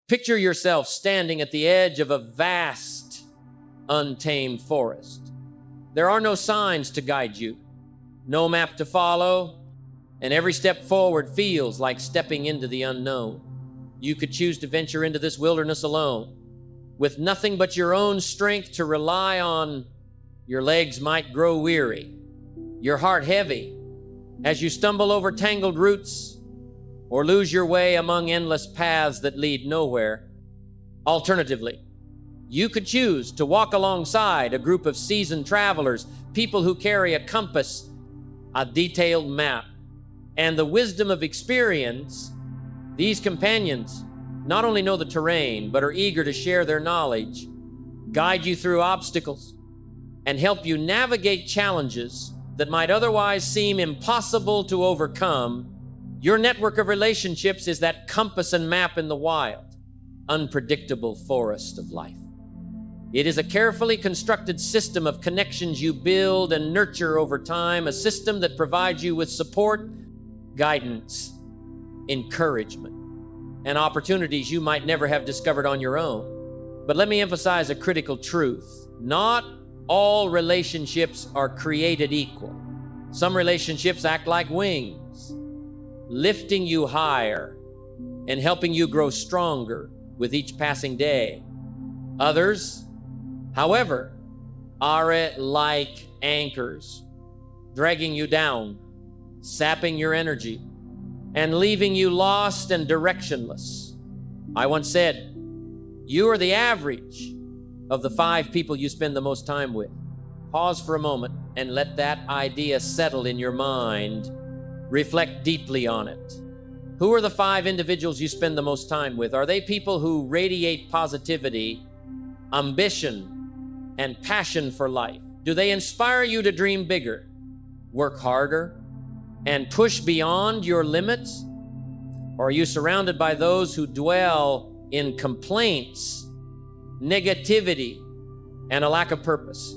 Picture yourself standing at the edge of a vast, untamed forest. There are no signs to guide you, no map to follow, and every step forward feels like stepping into the unknown. You could choose to venture into this wilderness alone, with nothing but your own strength to rely on. Your legs might grow weary, your heart heavy, as you stumble over tangled roots or lose your way among endless paths that lead nowhere. Alternatively, you could choose to walk alongside a group of seasoned travelers, people who carry a compass, a detailed map, and the wisdom of experience. These companions not only know the terrain, but are eager to share their knowledge, guide you through obstacles, and help you navigate challenges that might otherwise seem impossible to overcome. Your network of relationships is that compass and map in the wild, unpredictable forest of life. It is a carefully constructed system of connections you build and nurture over time, a system that provides you with support, guidance, encouragement, and opportunities you might never have discovered on your own. But let me emphasize a critical truth. Not all relationships are created equal. Some relationships act like wings, lifting you higher and helping you grow stronger with each passing day. Others, however, are like anchors, dragging you down, sapping your energy, and leaving you lost and directionless. I once said, you are the average of the 5 people you spend the most time with. Pause for a moment and let that idea settle in your mind. Reflect deeply on it. Who are the 5 individuals you spend the most time with? Are they people who radiate positivity, ambition, and passion for life? Do they inspire you to dream bigger, work harder, and push beyond your limits? Or are you surrounded by those who dwell in complaints, negativity, and a lack of purpose,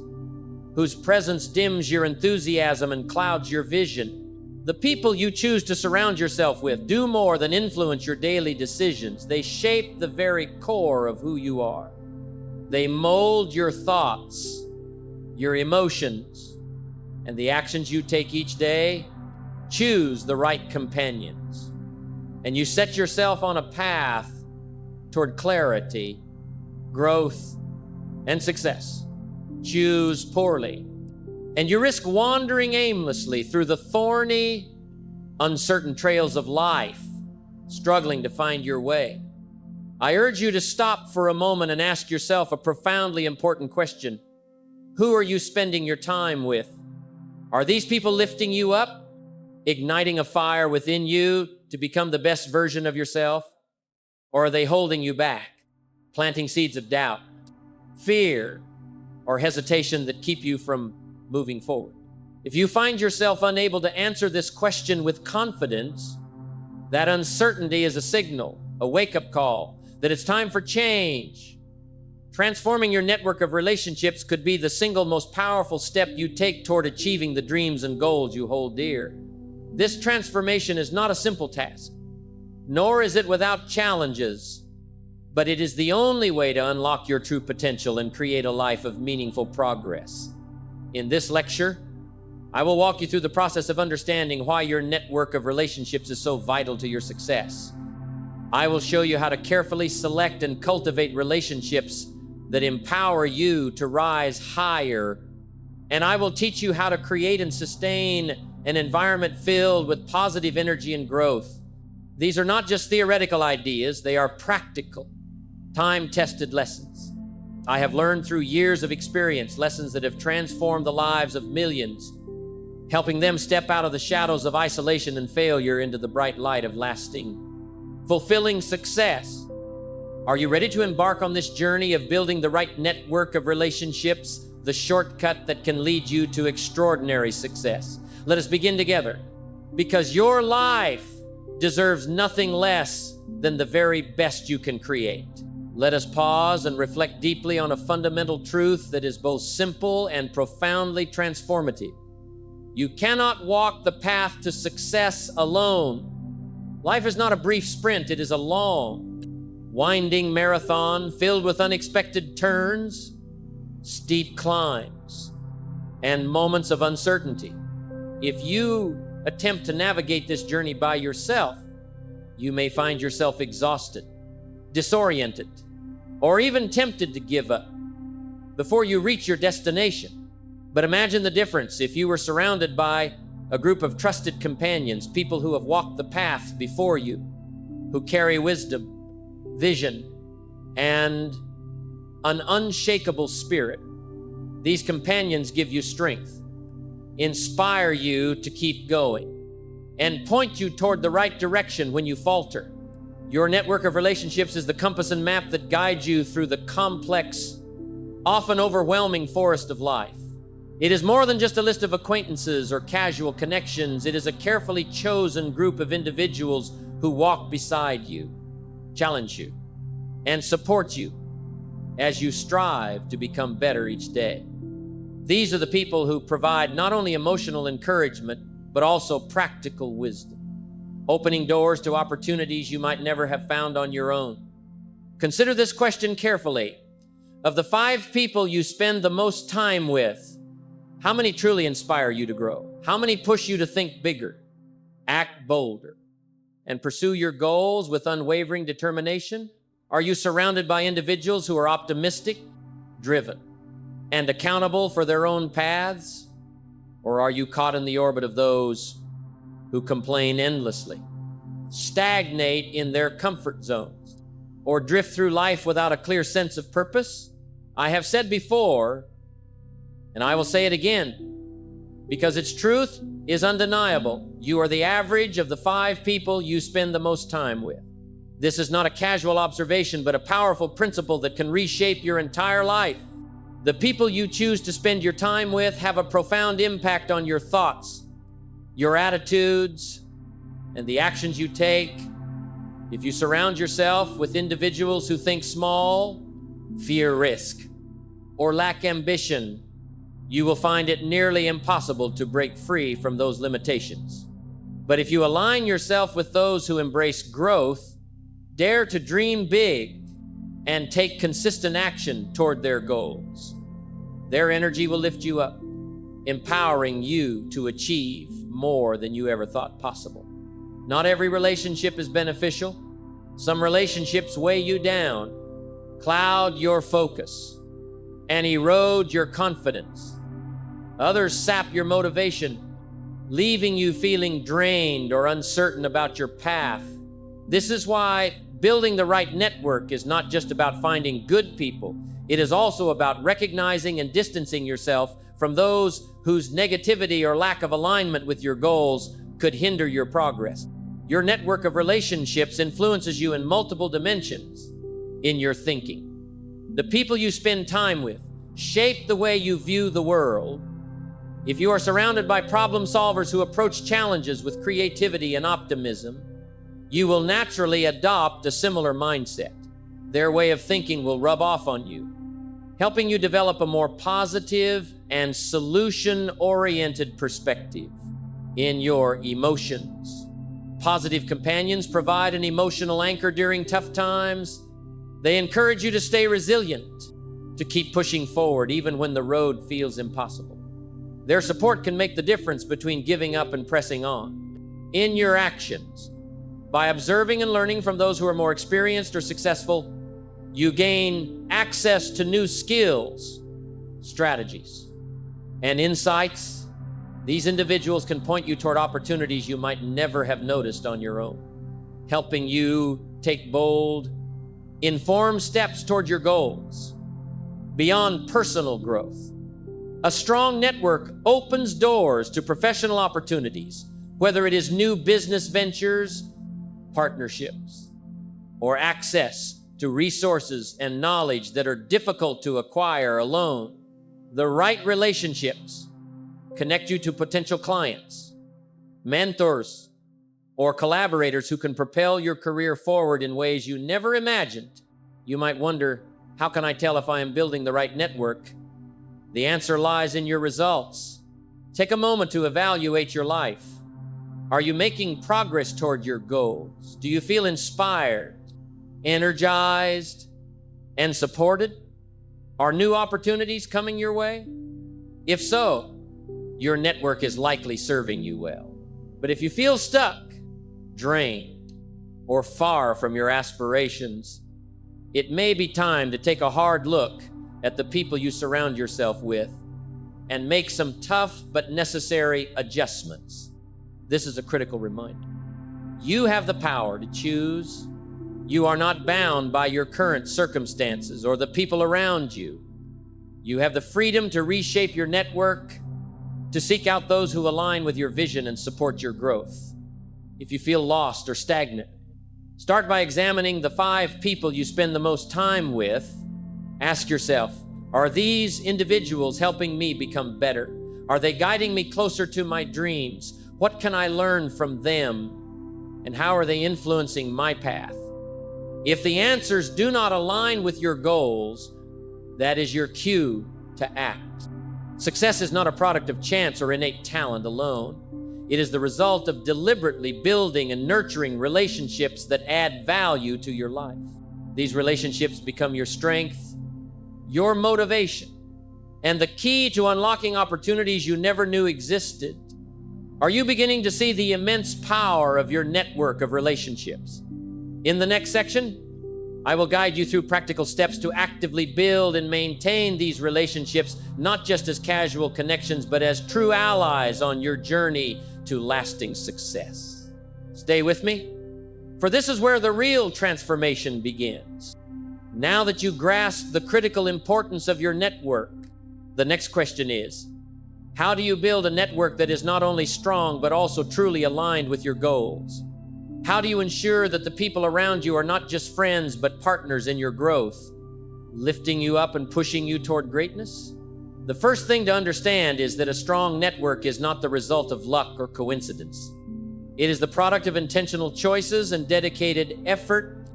whose presence dims your enthusiasm and clouds your vision? The people you choose to surround yourself with do more than influence your daily decisions. They shape the very core of who you are. They mold your thoughts, your emotions, and the actions you take each day. Choose the right companions, and you set yourself on a path toward clarity, growth, and success. Choose poorly, and you risk wandering aimlessly through the thorny, uncertain trails of life, struggling to find your way. I urge you to stop for a moment and ask yourself a profoundly important question. Who are you spending your time with? Are these people lifting you up, igniting a fire within you to become the best version of yourself? Or are they holding you back, planting seeds of doubt, fear, or hesitation that keep you from moving forward? If you find yourself unable to answer this question with confidence, that uncertainty is a signal, a wake-up call, that it's time for change. Transforming your network of relationships could be the single most powerful step you take toward achieving the dreams and goals you hold dear. This transformation is not a simple task, nor is it without challenges, but it is the only way to unlock your true potential and create a life of meaningful progress. In this lecture, I will walk you through the process of understanding why your network of relationships is so vital to your success. I will show you how to carefully select and cultivate relationships that empower you to rise higher, and I will teach you how to create and sustain an environment filled with positive energy and growth. These are not just theoretical ideas, they are practical, time-tested lessons. I have learned through years of experience, lessons that have transformed the lives of millions, helping them step out of the shadows of isolation and failure into the bright light of lasting, fulfilling success. Are you ready to embark on this journey of building the right network of relationships, the shortcut that can lead you to extraordinary success? Let us begin together, because your life deserves nothing less than the very best you can create. Let us pause and reflect deeply on a fundamental truth that is both simple and profoundly transformative. You cannot walk the path to success alone. Life is not a brief sprint, it is a long, winding marathon filled with unexpected turns, steep climbs, and moments of uncertainty. If you attempt to navigate this journey by yourself, you may find yourself exhausted, disoriented, or even tempted to give up before you reach your destination. But imagine the difference if you were surrounded by a group of trusted companions, people who have walked the path before you, who carry wisdom, vision, and an unshakable spirit. These companions give you strength, inspire you to keep going, and point you toward the right direction when you falter. Your network of relationships is the compass and map that guides you through the complex, often overwhelming forest of life. It is more than just a list of acquaintances or casual connections. It is a carefully chosen group of individuals who walk beside you, challenge you, and support you as you strive to become better each day. These are the people who provide not only emotional encouragement, but also practical wisdom, opening doors to opportunities you might never have found on your own. Consider this question carefully. Of the 5 people you spend the most time with, how many truly inspire you to grow? How many push you to think bigger, act bolder, and pursue your goals with unwavering determination? Are you surrounded by individuals who are optimistic, driven, and accountable for their own paths? Or are you caught in the orbit of those who complain endlessly, stagnate in their comfort zones, or drift through life without a clear sense of purpose? I have said before, and I will say it again, because its truth is undeniable. You are the average of the 5 people you spend the most time with. This is not a casual observation, but a powerful principle that can reshape your entire life. The people you choose to spend your time with have a profound impact on your thoughts, your attitudes, and the actions you take. If you surround yourself with individuals who think small, fear risk, or lack ambition, you will find it nearly impossible to break free from those limitations. But if you align yourself with those who embrace growth, dare to dream big, and take consistent action toward their goals, their energy will lift you up, empowering you to achieve more than you ever thought possible. Not every relationship is beneficial. Some relationships weigh you down, cloud your focus, and erode your confidence. Others sap your motivation, leaving you feeling drained or uncertain about your path. This is why building the right network is not just about finding good people. It is also about recognizing and distancing yourself from those whose negativity or lack of alignment with your goals could hinder your progress. Your network of relationships influences you in multiple dimensions in your thinking. The people you spend time with shape the way you view the world. If you are surrounded by problem solvers who approach challenges with creativity and optimism, you will naturally adopt a similar mindset. Their way of thinking will rub off on you, helping you develop a more positive and solution-oriented perspective in your emotions. Positive companions provide an emotional anchor during tough times. They encourage you to stay resilient, to keep pushing forward even when the road feels impossible. Their support can make the difference between giving up and pressing on. In your actions, by observing and learning from those who are more experienced or successful, you gain access to new skills, strategies, and insights. These individuals can point you toward opportunities you might never have noticed on your own, helping you take bold, informed steps toward your goals. Beyond personal growth, a strong network opens doors to professional opportunities, whether it is new business ventures, partnerships, or access to resources and knowledge that are difficult to acquire alone. The right relationships connect you to potential clients, mentors, or collaborators who can propel your career forward in ways you never imagined. You might wonder, how can I tell if I am building the right network? The answer lies in your results. Take a moment to evaluate your life. Are you making progress toward your goals? Do you feel inspired, energized, and supported? Are new opportunities coming your way? If so, your network is likely serving you well. But if you feel stuck, drained, or far from your aspirations, it may be time to take a hard look at the people you surround yourself with and make some tough but necessary adjustments. This is a critical reminder. You have the power to choose. You are not bound by your current circumstances or the people around you. You have the freedom to reshape your network, to seek out those who align with your vision and support your growth. If you feel lost or stagnant, start by examining the 5 people you spend the most time with. Ask yourself, are these individuals helping me become better? Are they guiding me closer to my dreams? What can I learn from them? And how are they influencing my path? If the answers do not align with your goals, that is your cue to act. Success is not a product of chance or innate talent alone. It is the result of deliberately building and nurturing relationships that add value to your life. These relationships become your strength, your motivation, and the key to unlocking opportunities you never knew existed. Are you beginning to see the immense power of your network of relationships? In the next section, I will guide you through practical steps to actively build and maintain these relationships, not just as casual connections, but as true allies on your journey to lasting success. Stay with me, for this is where the real transformation begins. Now that you grasp the critical importance of your network, the next question is, how do you build a network that is not only strong, but also truly aligned with your goals? How do you ensure that the people around you are not just friends, but partners in your growth, lifting you up and pushing you toward greatness? The first thing to understand is that a strong network is not the result of luck or coincidence. It is the product of intentional choices and dedicated effort.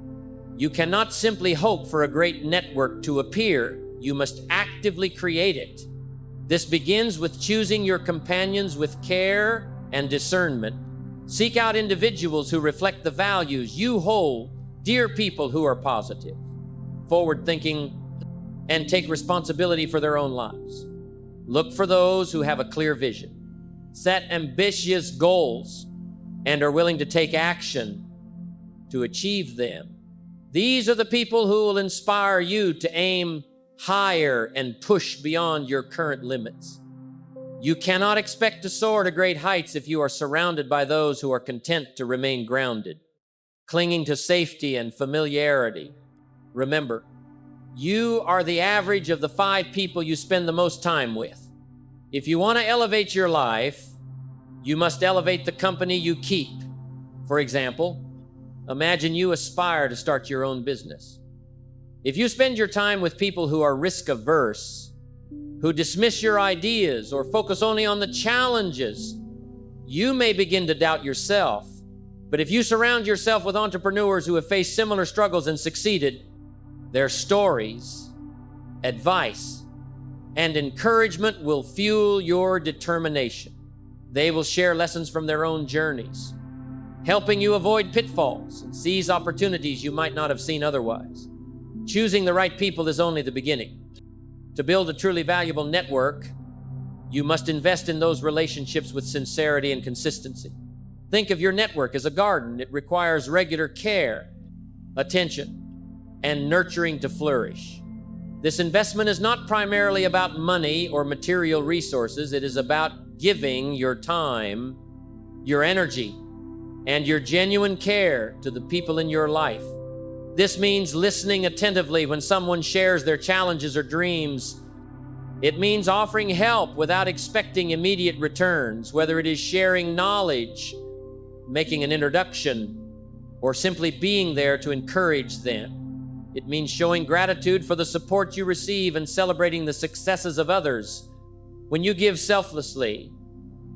You cannot simply hope for a great network to appear. You must actively create it. This begins with choosing your companions with care and discernment. Seek out individuals who reflect the values you hold, dear people who are positive, forward-thinking, and take responsibility for their own lives. Look for those who have a clear vision, set ambitious goals, and are willing to take action to achieve them. These are the people who will inspire you to aim higher and push beyond your current limits. You cannot expect to soar to great heights if you are surrounded by those who are content to remain grounded, clinging to safety and familiarity. Remember, you are the average of the 5 people you spend the most time with. If you want to elevate your life, you must elevate the company you keep. For example, imagine you aspire to start your own business. If you spend your time with people who are risk-averse, who dismiss your ideas or focus only on the challenges, you may begin to doubt yourself. But if you surround yourself with entrepreneurs who have faced similar struggles and succeeded, their stories, advice, and encouragement will fuel your determination. They will share lessons from their own journeys, helping you avoid pitfalls and seize opportunities you might not have seen otherwise. Choosing the right people is only the beginning. To build a truly valuable network, you must invest in those relationships with sincerity and consistency. Think of your network as a garden. It requires regular care, attention, and nurturing to flourish. This investment is not primarily about money or material resources. It is about giving your time, your energy, and your genuine care to the people in your life. This means listening attentively when someone shares their challenges or dreams. It means offering help without expecting immediate returns, whether it is sharing knowledge, making an introduction, or simply being there to encourage them. It means showing gratitude for the support you receive and celebrating the successes of others. When you give selflessly,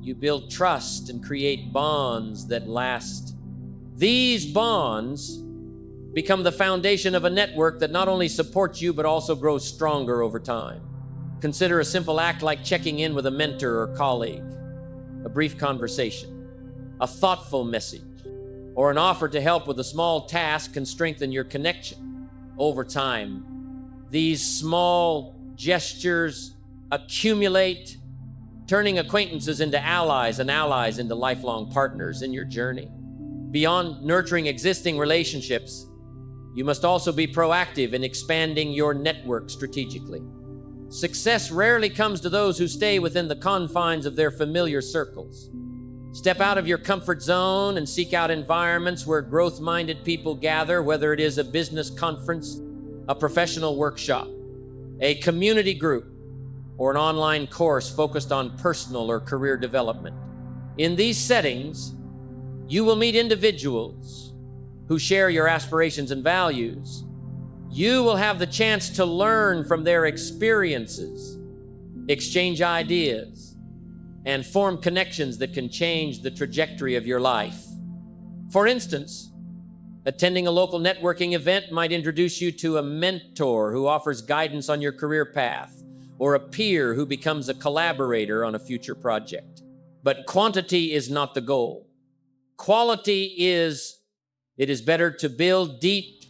you build trust and create bonds that last. These bonds become the foundation of a network that not only supports you, but also grows stronger over time. Consider a simple act like checking in with a mentor or colleague, a brief conversation, a thoughtful message, or an offer to help with a small task can strengthen your connection over time. These small gestures accumulate, turning acquaintances into allies and allies into lifelong partners in your journey. Beyond nurturing existing relationships, you must also be proactive in expanding your network strategically. Success rarely comes to those who stay within the confines of their familiar circles. Step out of your comfort zone and seek out environments where growth-minded people gather, whether it is a business conference, a professional workshop, a community group, or an online course focused on personal or career development. In these settings, you will meet individuals who share your aspirations and values. You will have the chance to learn from their experiences, exchange ideas, and form connections that can change the trajectory of your life. For instance, attending a local networking event might introduce you to a mentor who offers guidance on your career path, or a peer who becomes a collaborator on a future project. But quantity is not the goal. Quality is, it is better to build deep,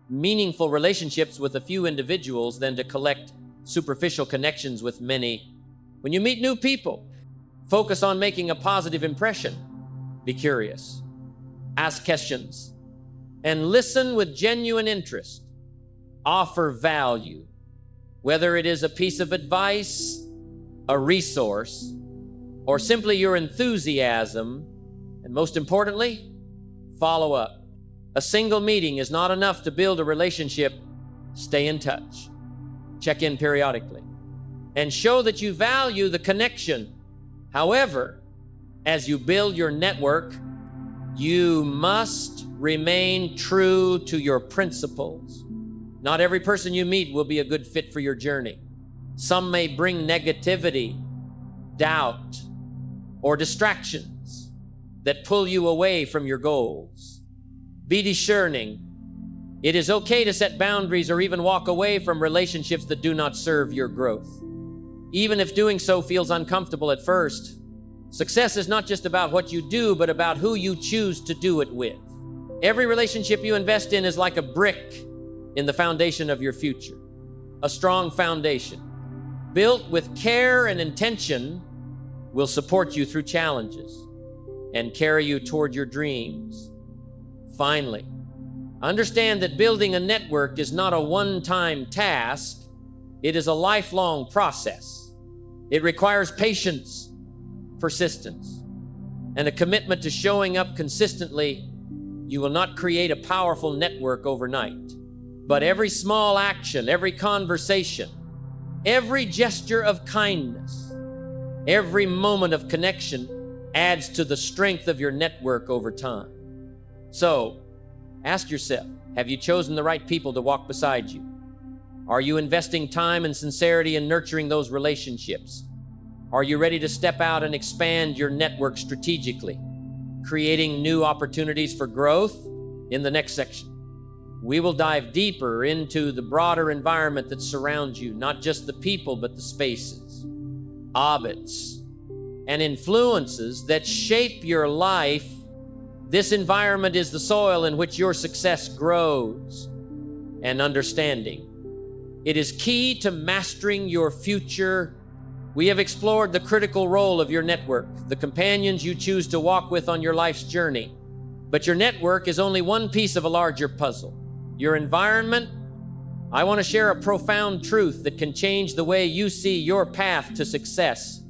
meaningful relationships with a few individuals than to collect superficial connections with many. When you meet new people, focus on making a positive impression. Be curious, ask questions, and listen with genuine interest. Offer value, whether it is a piece of advice, a resource, or simply your enthusiasm, and most importantly, follow up. A single meeting is not enough to build a relationship. Stay in touch. Check in periodically and show that you value the connection. However, as you build your network, you must remain true to your principles. Not every person you meet will be a good fit for your journey. Some may bring negativity, doubt, or distractions that pull you away from your goals. Be discerning. It is okay to set boundaries or even walk away from relationships that do not serve your growth, even if doing so feels uncomfortable at first. Success is not just about what you do, but about who you choose to do it with. Every relationship you invest in is like a brick in the foundation of your future. A strong foundation, built with care and intention, will support you through challenges and carry you toward your dreams. Finally, understand that building a network is not a one-time task. It is a lifelong process. It requires patience, persistence, and a commitment to showing up consistently. You will not create a powerful network overnight, but every small action, every conversation, every gesture of kindness, every moment of connection adds to the strength of your network over time. So, ask yourself, have you chosen the right people to walk beside you? Are you investing time and sincerity in nurturing those relationships? Are you ready to step out and expand your network strategically, creating new opportunities for growth? In the next section, we will dive deeper into the broader environment that surrounds you, not just the people, but the spaces, habits, and influences that shape your life. This environment is the soil in which your success grows. And understanding, it is key to mastering your future. We have explored the critical role of your network, the companions you choose to walk with on your life's journey. But your network is only one piece of a larger puzzle. Your environment, I want to share a profound truth that can change the way you see your path to success.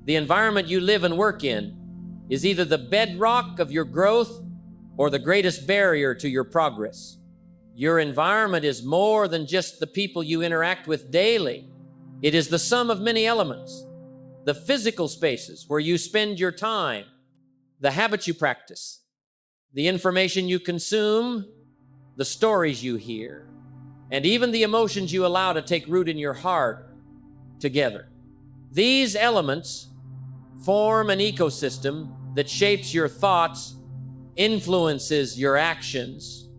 The environment you live and work in is either the bedrock of your growth or the greatest barrier to your progress. Your environment is more than just the people you interact with daily. It is the sum of many elements. The physical spaces where you spend your time, the habits you practice, the information you consume, the stories you hear, and even the emotions you allow to take root in your heart together. These elements form an ecosystem that shapes your thoughts, influences your actions,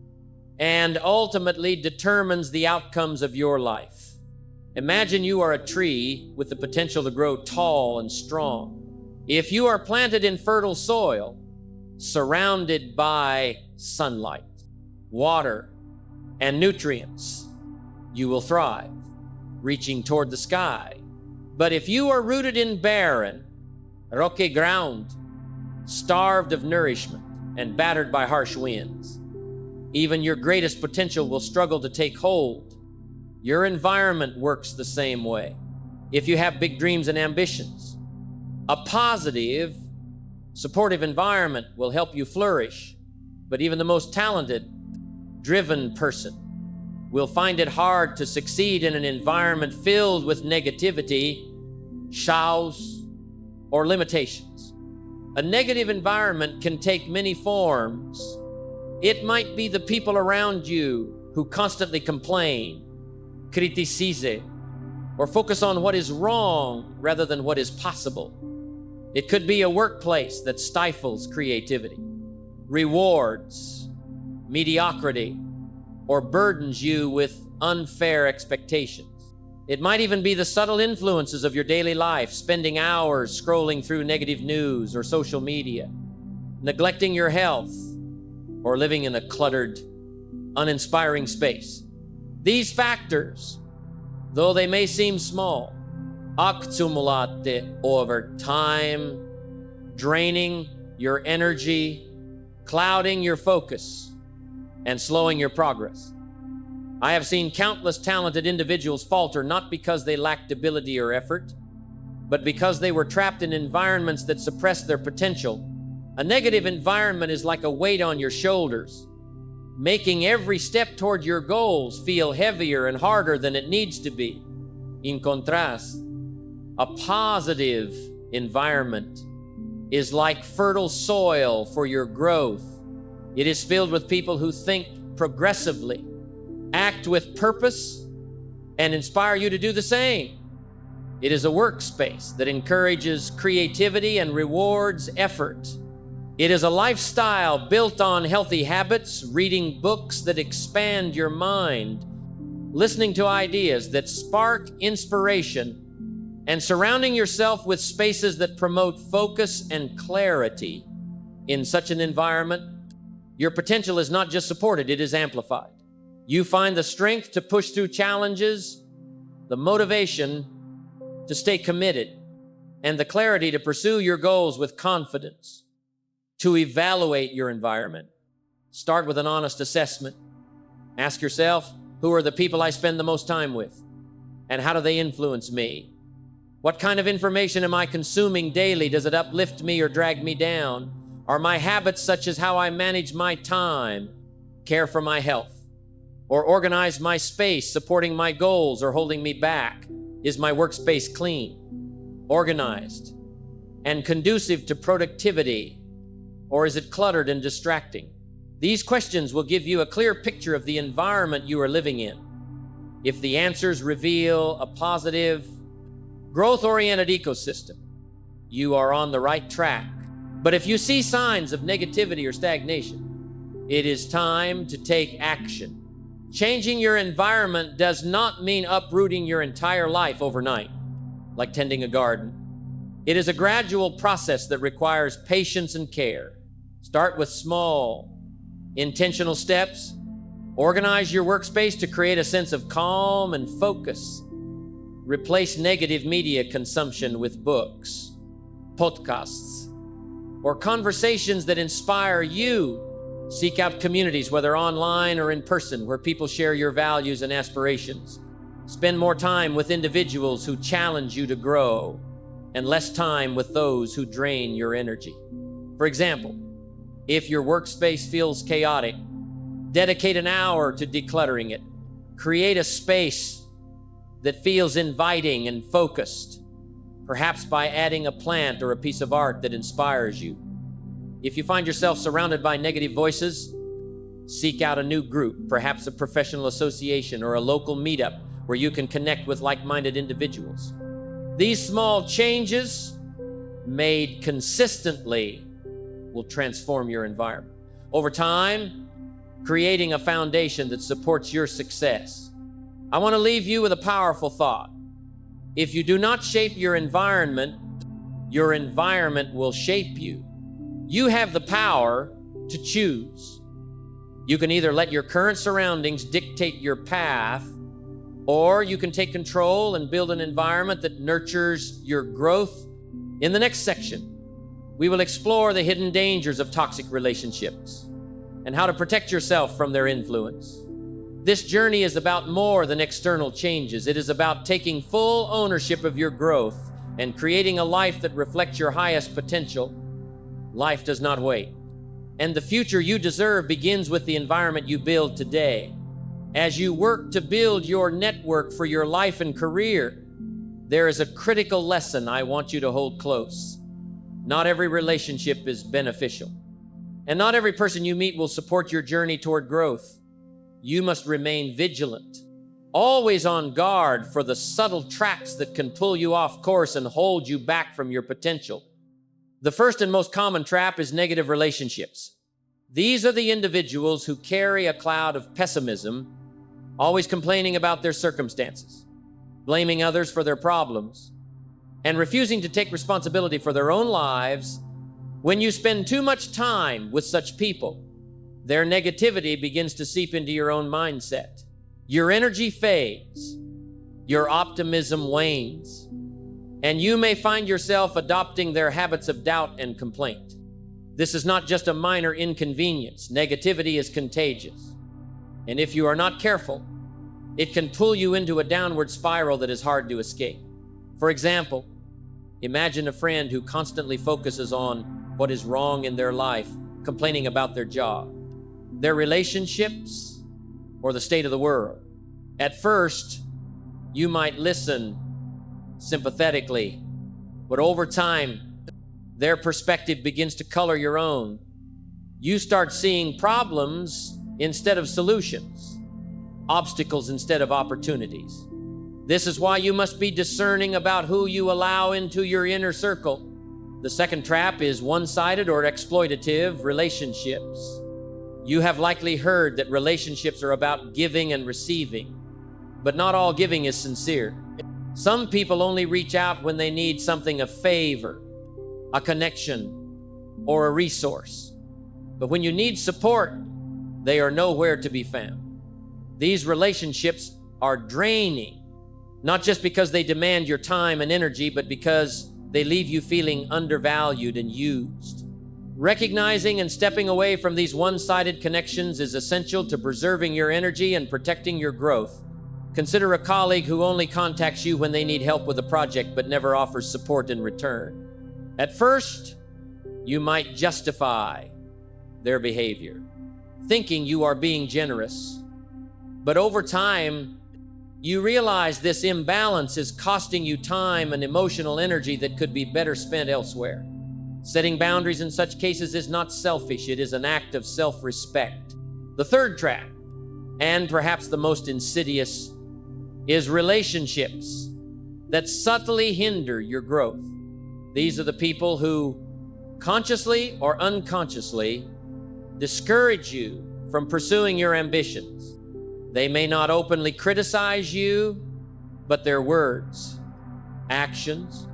and ultimately determines the outcomes of your life. Imagine you are a tree with the potential to grow tall and strong. If you are planted in fertile soil, surrounded by sunlight, water, and nutrients, you will thrive, reaching toward the sky. But if you are rooted in barren, rocky ground, starved of nourishment, and battered by harsh winds, even your greatest potential will struggle to take hold. Your environment works the same way. If you have big dreams and ambitions, a positive, supportive environment will help you flourish. But even the most talented, driven person will find it hard to succeed in an environment filled with negativity, chaos, or limitations. A negative environment can take many forms. It might be the people around you who constantly complain, criticize, or focus on what is wrong rather than what is possible. It could be a workplace that stifles creativity, rewards mediocrity, or burdens you with unfair expectations. It might even be the subtle influences of your daily life, spending hours scrolling through negative news or social media, neglecting your health, or living in a cluttered, uninspiring space. These factors, though they may seem small, accumulate over time, draining your energy, clouding your focus, and slowing your progress. I have seen countless talented individuals falter not because they lacked ability or effort, but because they were trapped in environments that suppressed their potential. A negative environment is like a weight on your shoulders, making every step toward your goals feel heavier and harder than it needs to be. In contrast, a positive environment is like fertile soil for your growth. It is filled with people who think progressively, act with purpose, and inspire you to do the same. It is a workspace that encourages creativity and rewards effort. It is a lifestyle built on healthy habits, reading books that expand your mind, listening to ideas that spark inspiration, and surrounding yourself with spaces that promote focus and clarity. In such an environment, your potential is not just supported, it is amplified. You find the strength to push through challenges, the motivation to stay committed, and the clarity to pursue your goals with confidence. To evaluate your environment, start with an honest assessment. Ask yourself, who are the people I spend the most time with? And how do they influence me? What kind of information am I consuming daily? Does it uplift me or drag me down? Are my habits such as how I manage my time, care for my health, or organize my space, supporting my goals or holding me back? Is my workspace clean, organized, and conducive to productivity, or is it cluttered and distracting? These questions will give you a clear picture of the environment you are living in. If the answers reveal a positive, growth-oriented ecosystem, you are on the right track. But if you see signs of negativity or stagnation, it is time to take action. Changing your environment does not mean uprooting your entire life overnight, like tending a garden. It is a gradual process that requires patience and care. Start with small, intentional steps. Organize your workspace to create a sense of calm and focus. Replace negative media consumption with books, podcasts, or conversations that inspire you. Seek out communities, whether online or in person, where people share your values and aspirations. Spend more time with individuals who challenge you to grow, and less time with those who drain your energy. For example, if your workspace feels chaotic, dedicate an hour to decluttering it. Create a space that feels inviting and focused, perhaps by adding a plant or a piece of art that inspires you. If you find yourself surrounded by negative voices, seek out a new group, perhaps a professional association or a local meetup where you can connect with like-minded individuals. These small changes, made consistently, will transform your environment. Over time, creating a foundation that supports your success. I want to leave you with a powerful thought. If you do not shape your environment will shape you. You have the power to choose. You can either let your current surroundings dictate your path, or you can take control and build an environment that nurtures your growth. In the next section, we will explore the hidden dangers of toxic relationships and how to protect yourself from their influence. This journey is about more than external changes. It is about taking full ownership of your growth and creating a life that reflects your highest potential. Life does not wait, and the future you deserve begins with the environment you build today. As you work to build your network for your life and career, there is a critical lesson I want you to hold close. Not every relationship is beneficial, and not every person you meet will support your journey toward growth. You must remain vigilant, always on guard for the subtle traps that can pull you off course and hold you back from your potential. The first and most common trap is negative relationships. These are the individuals who carry a cloud of pessimism, always complaining about their circumstances, blaming others for their problems, and refusing to take responsibility for their own lives. When you spend too much time with such people, their negativity begins to seep into your own mindset. Your energy fades, your optimism wanes, and you may find yourself adopting their habits of doubt and complaint. This is not just a minor inconvenience. Negativity is contagious, and if you are not careful, it can pull you into a downward spiral that is hard to escape. For example, imagine a friend who constantly focuses on what is wrong in their life, complaining about their job, their relationships, or the state of the world. At first, you might listen sympathetically, but over time, their perspective begins to color your own. You start seeing problems instead of solutions, obstacles instead of opportunities. This is why you must be discerning about who you allow into your inner circle. The second trap is one-sided or exploitative relationships. You have likely heard that relationships are about giving and receiving, but not all giving is sincere. Some people only reach out when they need something, a favor, a connection, or a resource. But when you need support, they are nowhere to be found. These relationships are draining, not just because they demand your time and energy, but because they leave you feeling undervalued and used. Recognizing and stepping away from these one-sided connections is essential to preserving your energy and protecting your growth. Consider a colleague who only contacts you when they need help with a project but never offers support in return. At first, you might justify their behavior, thinking you are being generous. But over time, you realize this imbalance is costing you time and emotional energy that could be better spent elsewhere. Setting boundaries in such cases is not selfish, it is an act of self-respect. The third trap, and perhaps the most insidious, is relationships that subtly hinder your growth. These are the people who, consciously or unconsciously, discourage you from pursuing your ambitions. They may not openly criticize you, but their words, actions,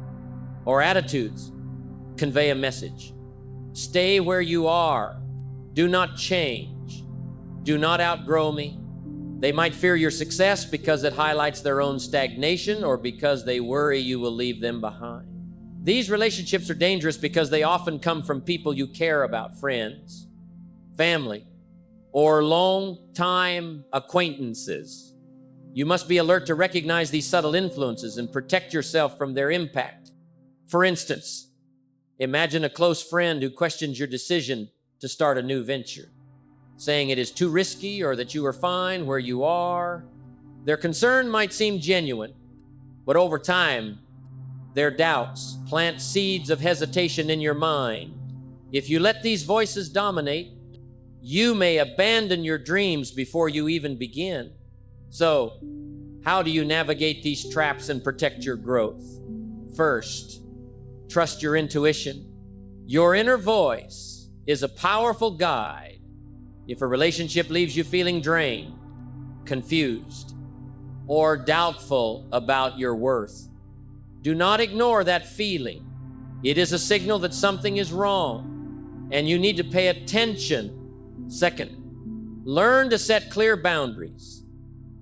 or attitudes convey a message. Stay where you are. Do not change. Do not outgrow me. They might fear your success because it highlights their own stagnation or because they worry you will leave them behind. These relationships are dangerous because they often come from people you care about, friends, family, or long-time acquaintances. You must be alert to recognize these subtle influences and protect yourself from their impact. For instance, imagine a close friend who questions your decision to start a new venture, saying it is too risky or that you are fine where you are. Their concern might seem genuine, but over time, their doubts plant seeds of hesitation in your mind. If you let these voices dominate, you may abandon your dreams before you even begin. So, how do you navigate these traps and protect your growth? First, trust your intuition. Your inner voice is a powerful guide. If a relationship leaves you feeling drained, confused, or doubtful about your worth, do not ignore that feeling. It is a signal that something is wrong. and you need to pay attention. Second, learn to set clear boundaries.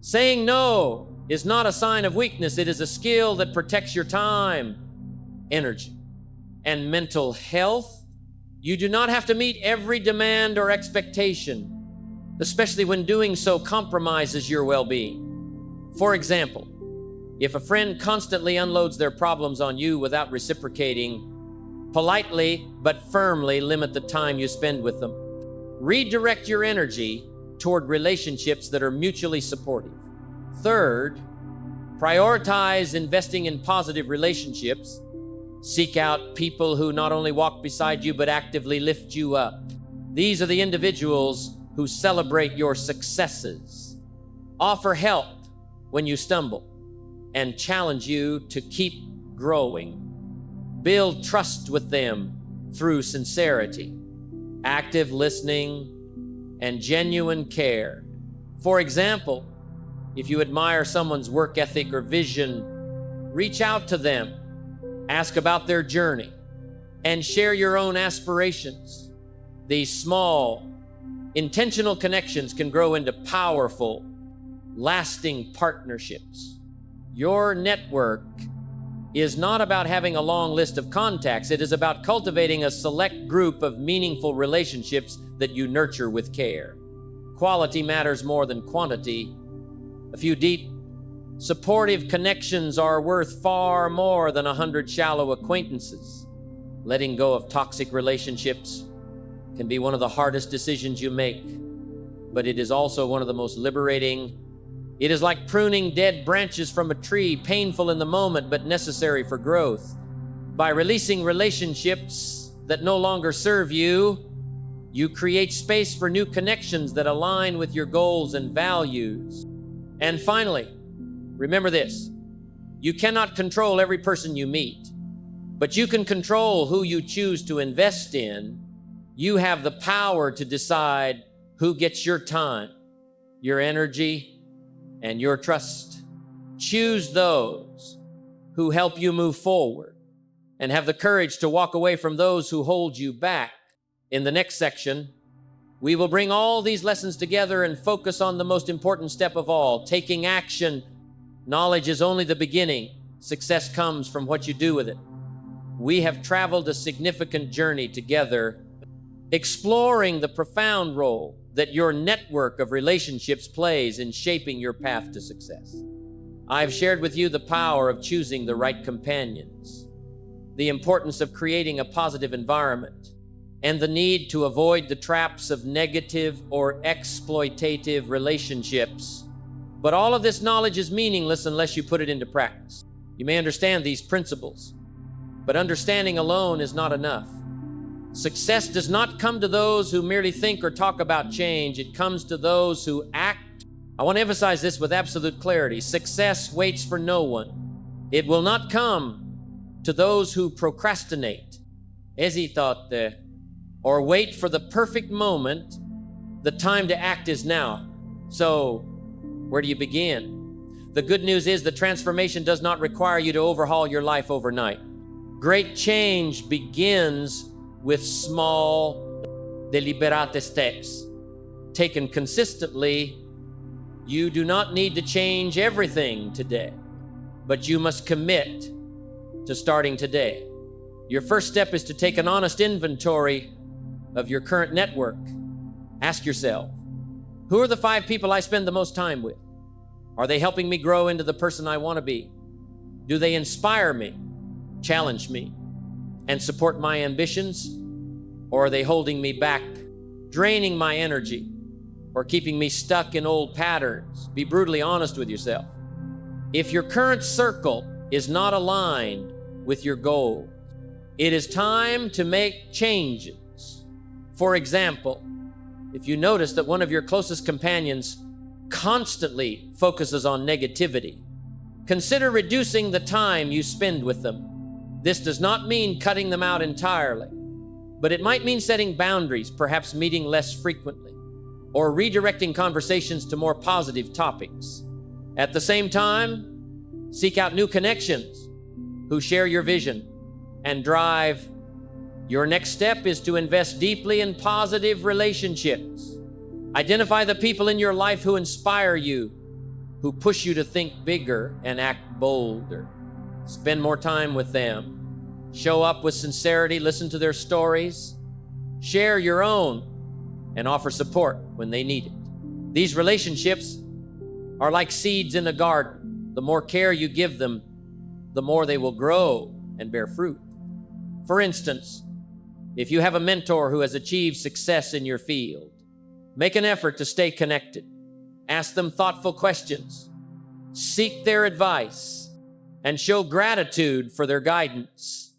Saying no is not a sign of weakness. It is a skill that protects your time, energy, and mental health. You do not have to meet every demand or expectation, especially when doing so compromises your well-being. For example, if a friend constantly unloads their problems on you without reciprocating, politely but firmly limit the time you spend with them. Redirect your energy toward relationships that are mutually supportive. Third, prioritize investing in positive relationships. Seek out people who not only walk beside you, but actively lift you up. These are the individuals who celebrate your successes, offer help when you stumble, and challenge you to keep growing. Build trust with them through sincerity, active listening, and genuine care. For example, if you admire someone's work ethic or vision, reach out to them, ask about their journey, and share your own aspirations. These small, intentional connections can grow into powerful, lasting partnerships. Your network is not about having a long list of contacts. It is about cultivating a select group of meaningful relationships that you nurture with care. Quality matters more than quantity. A few deep, supportive connections are worth far more than 100 shallow acquaintances. Letting go of toxic relationships can be one of the hardest decisions you make, but it is also one of the most liberating. It is like pruning dead branches from a tree, painful in the moment, but necessary for growth. By releasing relationships that no longer serve you, you create space for new connections that align with your goals and values. And finally, remember this: you cannot control every person you meet, but you can control who you choose to invest in. You have the power to decide who gets your time, your energy, and your trust. Choose those who help you move forward, and have the courage to walk away from those who hold you back. In the next section, we will bring all these lessons together and focus on the most important step of all, taking action. Knowledge is only the beginning. Success comes from what you do with it. We have traveled a significant journey together, exploring the profound role that your network of relationships plays in shaping your path to success. I've shared with you the power of choosing the right companions, the importance of creating a positive environment, and the need to avoid the traps of negative or exploitative relationships. But all of this knowledge is meaningless unless you put it into practice. You may understand these principles, but understanding alone is not enough. Success does not come to those who merely think or talk about change. It comes to those who act. I want to emphasize this with absolute clarity. Success waits for no one. It will not come to those who procrastinate, hesitate, or wait for the perfect moment. The time to act is now. So, where do you begin? The good news is that transformation does not require you to overhaul your life overnight. Great change begins with small, deliberate steps. Taken consistently, you do not need to change everything today, but you must commit to starting today. Your first step is to take an honest inventory of your current network. Ask yourself, who are the 5 people I spend the most time with? Are they helping me grow into the person I want to be? Do they inspire me, challenge me, and support my ambitions? Or are they holding me back, draining my energy, or keeping me stuck in old patterns? Be brutally honest with yourself. If your current circle is not aligned with your goals, it is time to make changes. For example, if you notice that one of your closest companions constantly focuses on negativity, consider reducing the time you spend with them. This does not mean cutting them out entirely, but it might mean setting boundaries, perhaps meeting less frequently, or redirecting conversations to more positive topics. At the same time, seek out new connections who share your vision and drive Your next step is to invest deeply in positive relationships. Identify the people in your life who inspire you, who push you to think bigger and act bolder. Spend more time with them. Show up with sincerity, listen to their stories, share your own, and offer support when they need it. These relationships are like seeds in a garden. The more care you give them, the more they will grow and bear fruit. For instance, if you have a mentor who has achieved success in your field, make an effort to stay connected. Ask them thoughtful questions, seek their advice, and show gratitude for their guidance.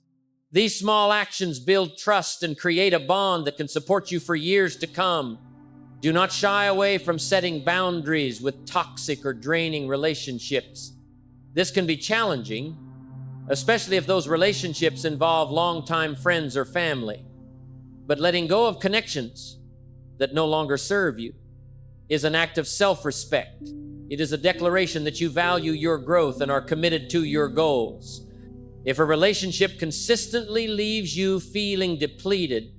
These small actions build trust and create a bond that can support you for years to come. Do not shy away from setting boundaries with toxic or draining relationships. This can be challenging, especially if those relationships involve longtime friends or family. But letting go of connections that no longer serve you is an act of self-respect. It is a declaration that you value your growth and are committed to your goals. If a relationship consistently leaves you feeling depleted,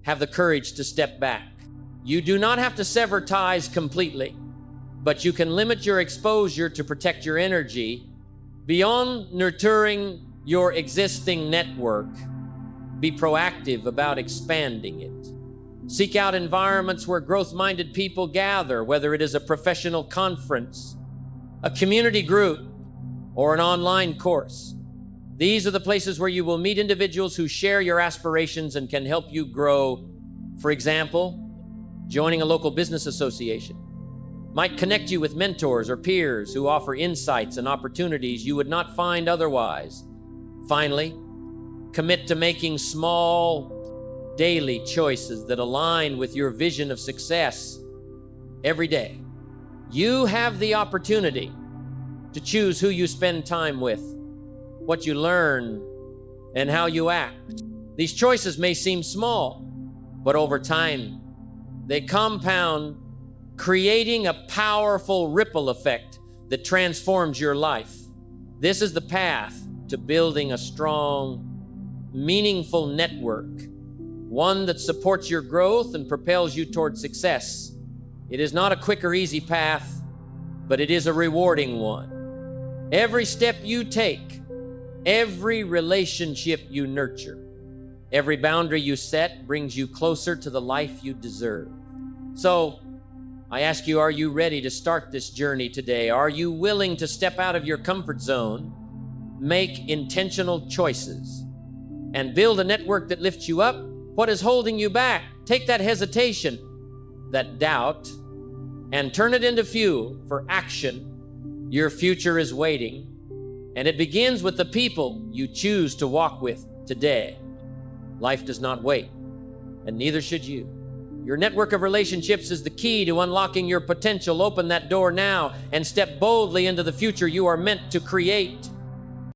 have the courage to step back. You do not have to sever ties completely, but you can limit your exposure to protect your energy. Beyond nurturing your existing network, be proactive about expanding it. Seek out environments where growth-minded people gather, whether it is a professional conference, a community group, or an online course. These are the places where you will meet individuals who share your aspirations and can help you grow. For example, joining a local business association might connect you with mentors or peers who offer insights and opportunities you would not find otherwise. Finally, commit to making small, daily choices that align with your vision of success every day. You have the opportunity to choose who you spend time with, what you learn, and how you act. These choices may seem small, but over time, they compound, creating a powerful ripple effect that transforms your life. This is the path to building a strong, meaningful network, one that supports your growth and propels you toward success. It is not a quick or easy path, but it is a rewarding one. Every step you take, every relationship you nurture, every boundary you set brings you closer to the life you deserve. So, I ask you, are you ready to start this journey today? Are you willing to step out of your comfort zone, make intentional choices, and build a network that lifts you up? What is holding you back? Take that hesitation, that doubt, and turn it into fuel for action. Your future is waiting, and it begins with the people you choose to walk with today. Life does not wait, and neither should you. Your network of relationships is the key to unlocking your potential. Open that door now and step boldly into the future you are meant to create.